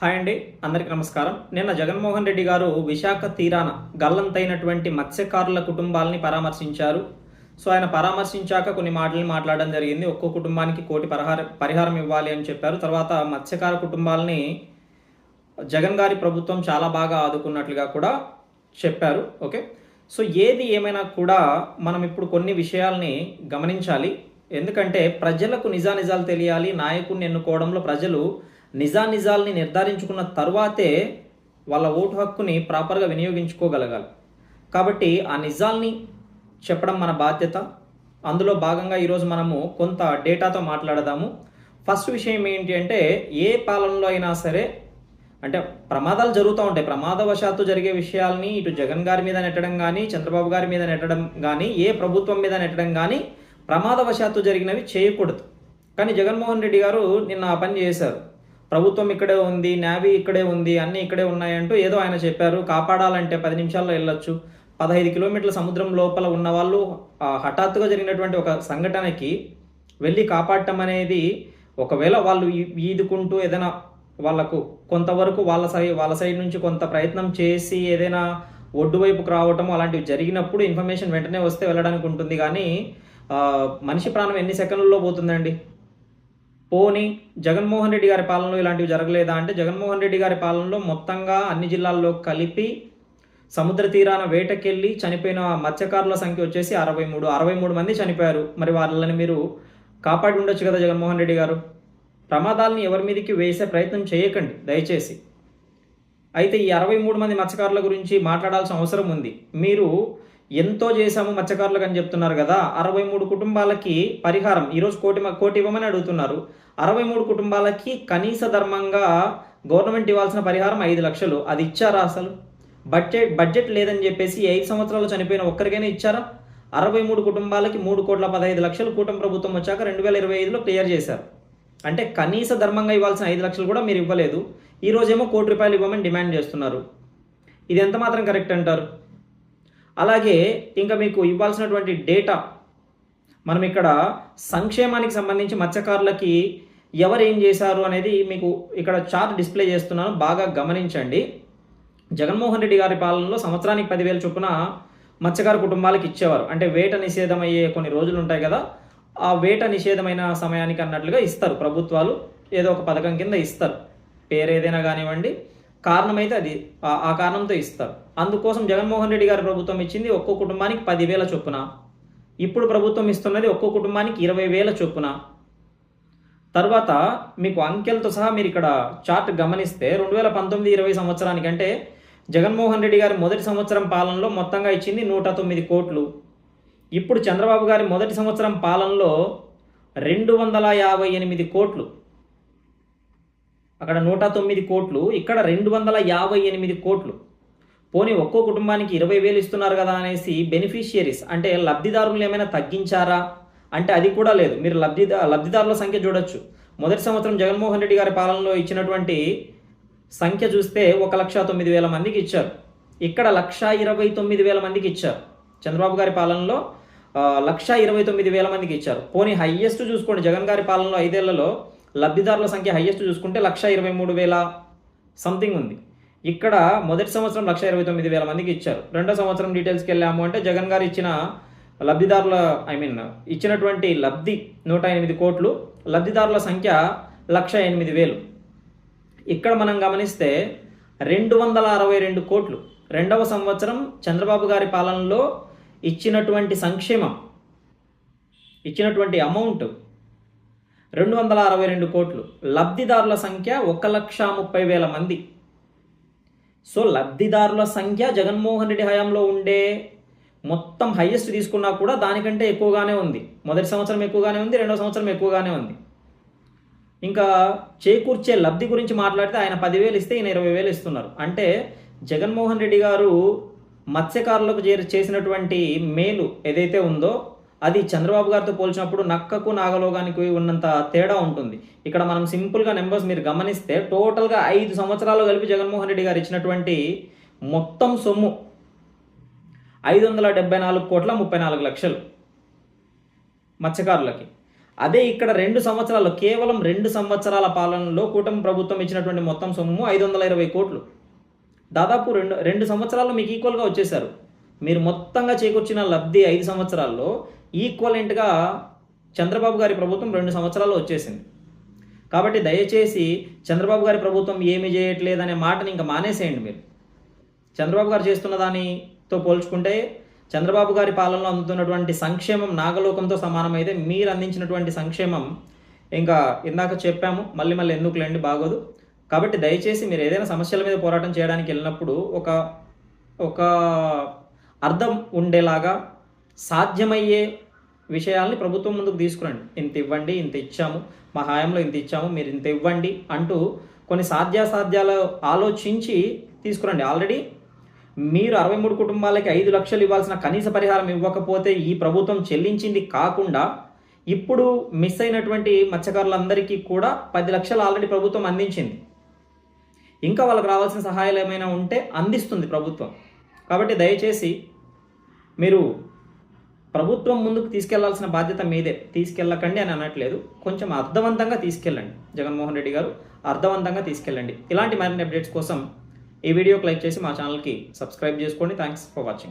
Hi అండి, అందరికీ నమస్కారం. నిన్న జగన్మోహన్ రెడ్డి గారు విశాఖ తీరాన గల్లంతైనటువంటి మత్స్యకారుల కుటుంబాలని పరామర్శించారు. సో ఆయన పరామర్శించాక కొన్ని మాటలు మాట్లాడడం జరిగింది. ఒక్కో కుటుంబానికి కోటి పరిహారం ఇవ్వాలి అని చెప్పారు. తర్వాత మత్స్యకార కుటుంబాలని జగన్ గారి ప్రభుత్వం చాలా బాగా ఆదుకున్నట్లుగా కూడా చెప్పారు. ఓకే, సో ఏది ఏమైనా కూడా మనం ఇప్పుడు కొన్ని విషయాల్ని గమనించాలి. ఎందుకంటే ప్రజలకు నిజానిజాలు తెలియాలి. నాయకుడిని ఎన్నుకోవడంలో ప్రజలు నిజానిజాల్ని నిర్ధారించుకున్న తరువాతే వాళ్ళ ఓటు హక్కుని ప్రాపర్గా వినియోగించుకోగలగాలి. కాబట్టి ఆ నిజాల్ని చెప్పడం మన బాధ్యత. అందులో భాగంగా ఈరోజు మనము కొంత డేటాతో మాట్లాడదాము. ఫస్ట్ విషయం ఏంటి అంటే, ఏ పాలనలో అయినా సరే అంటే ప్రమాదాలు జరుగుతూ ఉంటాయి. ప్రమాదవశాత్తు జరిగే విషయాల్ని ఇటు జగన్ గారి మీద నెట్టడం కానీ, చంద్రబాబు గారి మీద నెట్టడం కానీ, ఏ ప్రభుత్వం మీద నెట్టడం కానీ ప్రమాదవశాత్తు జరిగినవి చేయకూడదు. కానీ జగన్మోహన్ రెడ్డి గారు నిన్న ఆ పని చేశారు. ప్రభుత్వం ఇక్కడే ఉంది, నేవీ ఇక్కడే ఉంది, అన్నీ ఇక్కడే ఉన్నాయంటూ ఏదో ఆయన చెప్పారు. కాపాడాలంటే 10 నిమిషాల్లో వెళ్ళొచ్చు. 15 కిలోమీటర్ల సముద్రం లోపల ఉన్న వాళ్ళు హఠాత్తుగా జరిగినటువంటి ఒక సంఘటనకి వెళ్ళి కాపాడటం అనేది, ఒకవేళ వాళ్ళు ఈదుకుంటూ ఏదైనా వాళ్ళకు కొంతవరకు వాళ్ళ సైడ్ నుంచి కొంత ప్రయత్నం చేసి ఏదైనా ఒడ్డు వైపుకు రావటం అలాంటివి జరిగినప్పుడు ఇన్ఫర్మేషన్ వెంటనే వస్తే వెళ్ళడానికి ఉంటుంది. కానీ మనిషి ప్రాణం ఎన్ని సెకండ్లలో పోతుందండి? పోనీ జగన్మోహన్ రెడ్డి గారి పాలనలో ఇలాంటివి జరగలేదా అంటే, జగన్మోహన్ రెడ్డి గారి పాలనలో మొత్తంగా అన్ని జిల్లాల్లో కలిపి సముద్ర తీరాన వేటకెళ్ళి చనిపోయిన మత్స్యకారుల సంఖ్య వచ్చేసి 63 మంది చనిపోయారు. మరి వాళ్ళని మీరు కాపాడి ఉండొచ్చు కదా జగన్మోహన్ రెడ్డి గారు. ప్రమాదాలని ఎవరి మీదకి వేసే ప్రయత్నం చేయకండి దయచేసి. అయితే ఈ 63 మంది మత్స్యకారుల గురించి మాట్లాడాల్సిన అవసరం ఉంది. మీరు ఎంతో చేశాము మత్స్యకారులకు అని చెప్తున్నారు కదా. 63 కుటుంబాలకి పరిహారం ఈరోజు కోటి ఇవ్వమని అడుగుతున్నారు. 63 కుటుంబాలకి కనీస ధర్మంగా గవర్నమెంట్ ఇవ్వాల్సిన పరిహారం 5 లక్షలు. అది ఇచ్చారా? అసలు బడ్జెట్ లేదని చెప్పేసి 5 సంవత్సరాలు చనిపోయిన ఒక్కరికైనా ఇచ్చారా? 63 కుటుంబాలకి 3,15,00,000 కూటమి ప్రభుత్వం వచ్చాక 2025లో క్లియర్ చేశారు. అంటే కనీస ధర్మంగా ఇవ్వాల్సిన 5 లక్షలు కూడా మీరు ఇవ్వలేదు. ఈరోజేమో ₹1,00,00,000 ఇవ్వమని డిమాండ్ చేస్తున్నారు. ఇది ఎంత మాత్రం కరెక్ట్ అంటారు? అలాగే ఇంకా మీకు ఇవ్వాల్సినటువంటి డేటా, మనం ఇక్కడ సంక్షేమానికి సంబంధించి మత్స్యకారులకి ఎవరు ఏం చేశారు అనేది మీకు ఇక్కడ చార్ట్ డిస్ప్లే చేస్తున్నాను, బాగా గమనించండి. జగన్మోహన్ రెడ్డి గారి పాలనలో సంవత్సరానికి 10,000 చొప్పున మత్స్యకార కుటుంబాలకు ఇచ్చేవారు. అంటే వేట నిషేధం అయ్యే కొన్ని రోజులు ఉంటాయి కదా, ఆ వేట నిషేధమైన సమయానికి అన్నట్లుగా ఇస్తారు ప్రభుత్వాలు. ఏదో ఒక పథకం కింద ఇస్తారు, పేరు ఏదైనా కానివ్వండి, కారణం అయితే అది ఆ కారణంతో ఇస్తారు. అందుకోసం జగన్మోహన్ రెడ్డి గారి ప్రభుత్వం ఇచ్చింది ఒక్కో కుటుంబానికి 10,000 చొప్పున. ఇప్పుడు ప్రభుత్వం ఇస్తున్నది ఒక్కో కుటుంబానికి 20,000 చొప్పున. తర్వాత మీకు అంకెలతో సహా మీరు ఇక్కడ చార్ట్ గమనిస్తే 2019-20 సంవత్సరానికి, అంటే జగన్మోహన్ రెడ్డి గారి మొదటి సంవత్సరం పాలనలో మొత్తంగా ఇచ్చింది 109 కోట్లు. ఇప్పుడు చంద్రబాబు గారి మొదటి సంవత్సరం పాలనలో 258 కోట్లు. అక్కడ 109 కోట్లు, ఇక్కడ 258 కోట్లు. పోనీ ఒక్కో కుటుంబానికి 20,000 ఇస్తున్నారు కదా అనేసి బెనిఫిషియరీస్ అంటే లబ్ధిదారులు ఏమైనా తగ్గించారా అంటే అది కూడా లేదు. మీరు లబ్ధిదారుల సంఖ్య చూడొచ్చు. మొదటి సంవత్సరం జగన్మోహన్ రెడ్డి గారి పాలనలో ఇచ్చినటువంటి సంఖ్య చూస్తే 1,09,000 మందికి ఇచ్చారు. ఇక్కడ 1,29,000 మందికి ఇచ్చారు. చంద్రబాబు గారి పాలనలో 1,29,000 మందికి ఇచ్చారు. పోనీ హైయెస్ట్ చూసుకోండి, జగన్ గారి పాలనలో 5 ఏళ్లలో లబ్ధిదారుల సంఖ్య హైయెస్ట్ చూసుకుంటే 1,23,000 సంథింగ్ ఉంది. ఇక్కడ మొదటి సంవత్సరం 1,29,000 మందికి ఇచ్చారు. రెండో సంవత్సరం డీటెయిల్స్కి వెళ్ళాము అంటే జగన్ గారు ఇచ్చిన లబ్ధిదారుల ఇచ్చినటువంటి లబ్ధి 108 కోట్లు, లబ్ధిదారుల సంఖ్య 1,08,000. ఇక్కడ మనం గమనిస్తే 262 కోట్లు రెండవ సంవత్సరం చంద్రబాబు గారి పాలనలో ఇచ్చినటువంటి సంక్షేమం, ఇచ్చినటువంటి అమౌంట్ 262 కోట్లు. లబ్ధిదారుల సంఖ్య 1,30,000 మంది. సో లబ్ధిదారుల సంఖ్య జగన్మోహన్ రెడ్డి హయాంలో ఉండే మొత్తం హైయెస్ట్ తీసుకున్నా కూడా దానికంటే ఎక్కువగానే ఉంది. మొదటి సంవత్సరం ఎక్కువగానే ఉంది, రెండవ సంవత్సరం ఎక్కువగానే ఉంది. ఇంకా చేకూర్చే లబ్ధి గురించి మాట్లాడితే ఆయన 10,000 ఇస్తే ఈయన 20,000 ఇస్తున్నారు. అంటే జగన్మోహన్ రెడ్డి గారు మత్స్యకారులకు చేసినటువంటి మేలు ఏదైతే ఉందో అది చంద్రబాబు గారితో పోల్చినప్పుడు నక్కకు నాగలోగానికి ఉన్నంత తేడా ఉంటుంది. ఇక్కడ మనం సింపుల్గా నెంబర్స్ మీరు గమనిస్తే టోటల్గా 5 సంవత్సరాలు కలిపి జగన్మోహన్ రెడ్డి గారు ఇచ్చినటువంటి మొత్తం సొమ్ము 574,34,00,000 మత్స్యకారులకి. అదే ఇక్కడ 2 సంవత్సరాల్లో, కేవలం 2 సంవత్సరాల పాలనలో కూటమి ప్రభుత్వం ఇచ్చినటువంటి మొత్తం సొమ్ము 520 కోట్లు. దాదాపు 2 సంవత్సరాల్లో మీకు ఈక్వల్గా వచ్చేశారు. మీరు మొత్తంగా చేకూర్చిన లబ్ధి 5 సంవత్సరాల్లో ఈక్వలెంట్గా చంద్రబాబు గారి ప్రభుత్వం 2 సంవత్సరాల్లో వచ్చేసింది. కాబట్టి దయచేసి చంద్రబాబు గారి ప్రభుత్వం ఏమీ చేయట్లేదనే మాటని ఇంకా మానేసేయండి మీరు. చంద్రబాబు గారు చేస్తున్న దానితో పోల్చుకుంటే చంద్రబాబు గారి పాలనలో అందుతున్నటువంటి సంక్షేమం నాగలోకంతో సమానమైతే మీరు అందించినటువంటి సంక్షేమం ఇంకా ఇందాక చెప్పాము, మళ్ళీ ఎందుకులేండి, బాగోదు. కాబట్టి దయచేసి మీరు ఏదైనా సమస్యల మీద పోరాటం చేయడానికి వెళ్ళినప్పుడు ఒక అర్థం ఉండేలాగా సాధ్యమయ్యే విషయాల్ని ప్రభుత్వం ముందుకు తీసుకురండి. ఇంత ఇవ్వండి, ఇంత ఇచ్చాము, మా హయాంలో ఇంత ఇచ్చాము, మీరు ఇంత ఇవ్వండి అంటూ కొన్ని సాధ్యాసాధ్యాలు ఆలోచించి తీసుకురండి. ఆల్రెడీ మీరు 63 కుటుంబాలకి 5 లక్షలు ఇవ్వాల్సిన కనీస పరిహారం ఇవ్వకపోతే ఈ ప్రభుత్వం చెల్లించింది కాకుండా ఇప్పుడు మిస్ అయినటువంటి మత్స్యకారులందరికీ కూడా 10 లక్షలు ఆల్రెడీ ప్రభుత్వం అందించింది. ఇంకా వాళ్ళకి రావాల్సిన సహాయాలు ఏమైనా ఉంటే అందిస్తుంది ప్రభుత్వం. కాబట్టి దయచేసి మీరు ప్రభుత్వం ముందుకు తీసుకెళ్లాల్సిన బాధ్యత మీదే. తీసుకెళ్ళకండి అని అనట్లేదు, కొంచెం అర్థవంతంగా తీసుకెళ్ళండి. జగన్మోహన్ రెడ్డి గారు అర్థవంతంగా తీసుకెళ్ళండి. ఇలాంటి మరిన్ని అప్డేట్స్ కోసం ఈ వీడియోకి లైక్ చేసి మా ఛానల్కి సబ్స్క్రైబ్ చేసుకోండి. Thanks for watching.